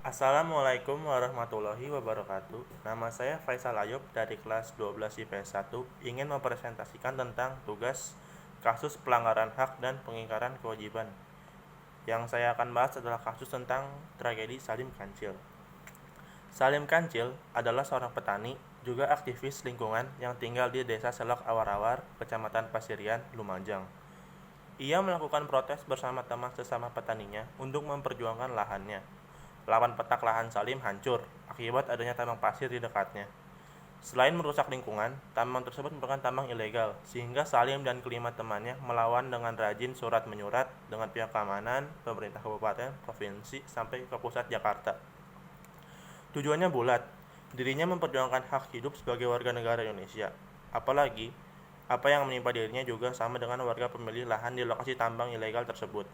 Assalamualaikum warahmatullahi wabarakatuh. Nama saya Faisal Ayub dari kelas 12 IPS 1 ingin mempresentasikan tentang tugas kasus pelanggaran hak dan pengingkaran kewajiban. Yang saya akan bahas adalah kasus tentang tragedi Salim Kancil. Salim Kancil adalah seorang petani, juga aktivis lingkungan yang tinggal di Desa Selok Awar-Awar, Kecamatan Pasirian, Lumajang. Ia melakukan protes bersama teman sesama petaninya untuk memperjuangkan lahannya. 8 petak lahan Salim hancur akibat adanya tambang pasir di dekatnya. Selain merusak lingkungan, tambang tersebut merupakan tambang ilegal, sehingga Salim dan kelima temannya melawan dengan rajin surat menyurat dengan pihak keamanan, pemerintah kabupaten, provinsi, sampai ke pusat Jakarta. Tujuannya bulat, dirinya memperjuangkan hak hidup sebagai warga negara Indonesia. Apalagi, apa yang menimpa dirinya juga sama dengan warga pemilik lahan di lokasi tambang ilegal tersebut.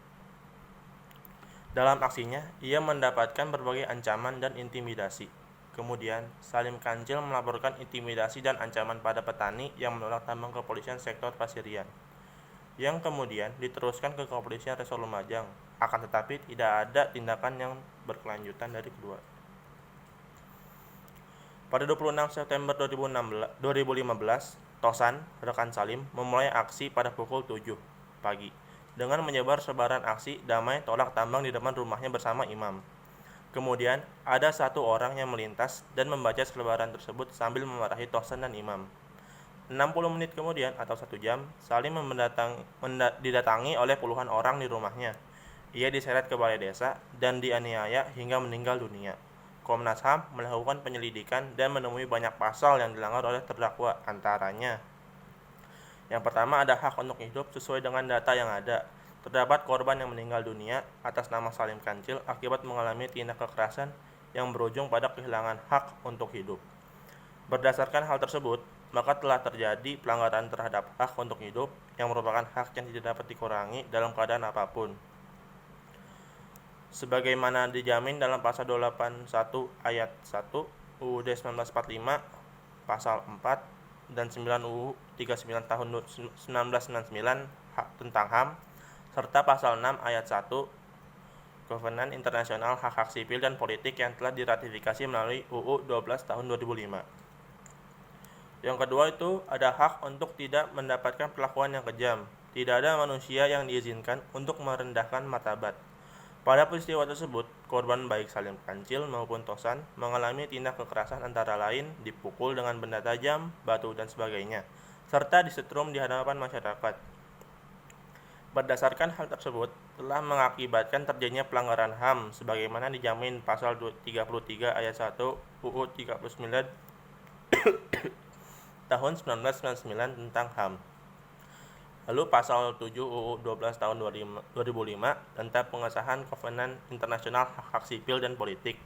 Dalam aksinya, ia mendapatkan berbagai ancaman dan intimidasi. Kemudian, Salim Kancil melaporkan intimidasi dan ancaman pada petani yang menolak tambang kepolisian sektor Pasirian, yang kemudian diteruskan ke kepolisian Resor Lumajang. Akan tetapi, tidak ada tindakan yang berkelanjutan dari kedua. Pada 26 September 2015, Tosan, rekan Salim, memulai aksi pada pukul 7 pagi dengan menyebar sebaran aksi damai tolak tambang di depan rumahnya bersama imam. Kemudian, ada satu orang yang melintas dan membaca selebaran tersebut sambil memarahi Tosan dan imam. 60 menit kemudian atau 1 jam, Salim didatangi oleh puluhan orang di rumahnya. Ia diseret ke balai desa dan dianiaya hingga meninggal dunia. Komnas HAM melakukan penyelidikan dan menemui banyak pasal yang dilanggar oleh terdakwa, antaranya: yang pertama, ada hak untuk hidup sesuai dengan data yang ada. Terdapat korban yang meninggal dunia atas nama Salim Kancil akibat mengalami tindak kekerasan yang berujung pada kehilangan hak untuk hidup. Berdasarkan hal tersebut, maka telah terjadi pelanggaran terhadap hak untuk hidup yang merupakan hak yang tidak dapat dikurangi dalam keadaan apapun. Sebagaimana dijamin dalam pasal 281 ayat 1 UUD 1945, pasal 4 dan 9 UU 39 tahun 1999 tentang HAM, serta pasal 6 ayat 1 Kovenan Internasional Hak-Hak Sipil dan Politik yang telah diratifikasi melalui UU 12 tahun 2005. Yang kedua itu ada hak untuk tidak mendapatkan perlakuan yang kejam. Tidak ada manusia yang diizinkan untuk merendahkan martabat. Pada peristiwa tersebut, korban baik Salim Kancil maupun Tosan mengalami tindak kekerasan antara lain dipukul dengan benda tajam, batu, dan sebagainya, serta disetrum di hadapan masyarakat. Berdasarkan hal tersebut, telah mengakibatkan terjadinya pelanggaran HAM sebagaimana dijamin pasal 33 ayat 1 UU 39 tahun 1999 tentang HAM. Lalu pasal 7 UU 12 tahun 2005 tentang pengesahan Kovenan Internasional Hak-Hak Sipil dan Politik,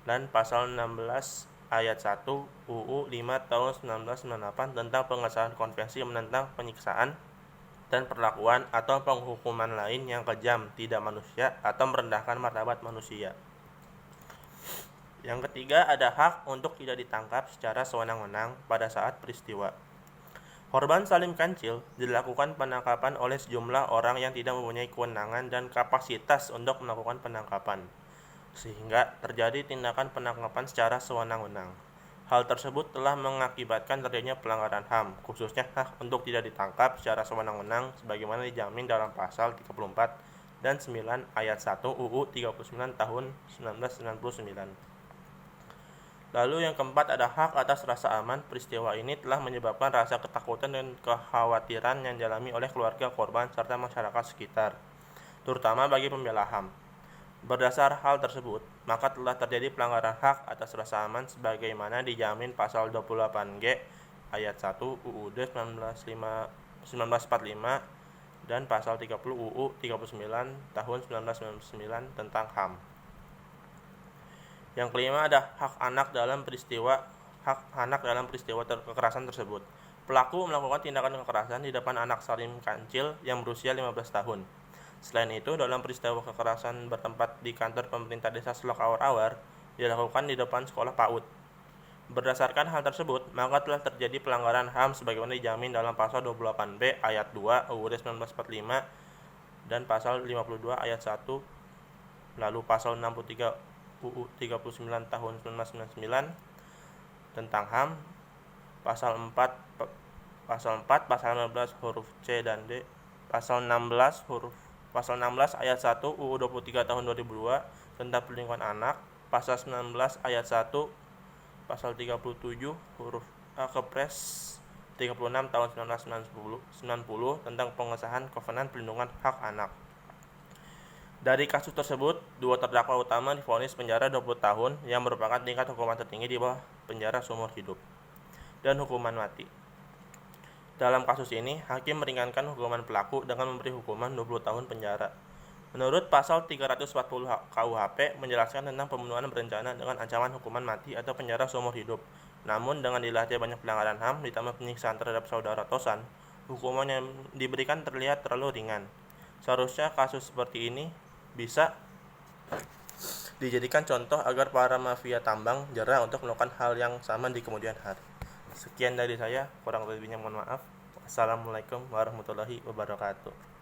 dan pasal 16 ayat 1 UU 5 tahun 1998 tentang pengesahan konvensi menentang penyiksaan dan perlakuan atau penghukuman lain yang kejam, tidak manusia, atau merendahkan martabat manusia. Yang ketiga, ada hak untuk tidak ditangkap secara sewenang-wenang pada saat peristiwa. Korban Salim Kancil dilakukan penangkapan oleh sejumlah orang yang tidak mempunyai kewenangan dan kapasitas untuk melakukan penangkapan, sehingga terjadi tindakan penangkapan secara sewenang-wenang. Hal tersebut telah mengakibatkan terjadinya pelanggaran HAM, khususnya hak untuk tidak ditangkap secara sewenang-wenang sebagaimana dijamin dalam pasal 34 dan 9 ayat 1 UU 39 tahun 1999. Lalu yang keempat, ada hak atas rasa aman. Peristiwa ini telah menyebabkan rasa ketakutan dan kekhawatiran yang dialami oleh keluarga korban serta masyarakat sekitar, terutama bagi pembela HAM. Berdasar hal tersebut, maka telah terjadi pelanggaran hak atas rasa aman sebagaimana dijamin pasal 28G ayat 1 UUD 1945 dan pasal 30 UU 39 tahun 1999 tentang HAM. Yang kelima, ada hak anak dalam peristiwa kekerasan tersebut. Pelaku melakukan tindakan kekerasan di depan anak Salim Kancil yang berusia 15 tahun. Selain itu, dalam peristiwa kekerasan bertempat di kantor pemerintah desa Selok Awar-Awar dilakukan di depan sekolah PAUD. Berdasarkan hal tersebut, maka telah terjadi pelanggaran HAM sebagaimana dijamin dalam pasal 28B ayat 2 UUD 1945 dan pasal 52 ayat 1, lalu pasal 63 UU 39 tahun 1999 tentang HAM, pasal 4 pasal 15 huruf C dan D, pasal 16 ayat 1 UU 23 tahun 2002 tentang perlindungan anak, pasal 19 ayat 1 pasal 37 huruf A Kepres 36 tahun 1990 tentang pengesahan Kovenan Perlindungan Hak Anak. Dari kasus tersebut, dua terdakwa utama divonis penjara 20 tahun yang merupakan tingkat hukuman tertinggi di bawah penjara seumur hidup dan hukuman mati. Dalam kasus ini, hakim meringankan hukuman pelaku dengan memberi hukuman 20 tahun penjara. Menurut pasal 340 KUHP menjelaskan tentang pembunuhan berencana dengan ancaman hukuman mati atau penjara seumur hidup. Namun dengan dilahirnya banyak pelanggaran HAM ditambah penyiksaan terhadap saudara Tosan, hukuman yang diberikan terlihat terlalu ringan. Seharusnya kasus seperti ini bisa dijadikan contoh agar para mafia tambang jera untuk melakukan hal yang sama di kemudian hari. Sekian dari saya, kurang lebihnya mohon maaf. Assalamualaikum warahmatullahi wabarakatuh.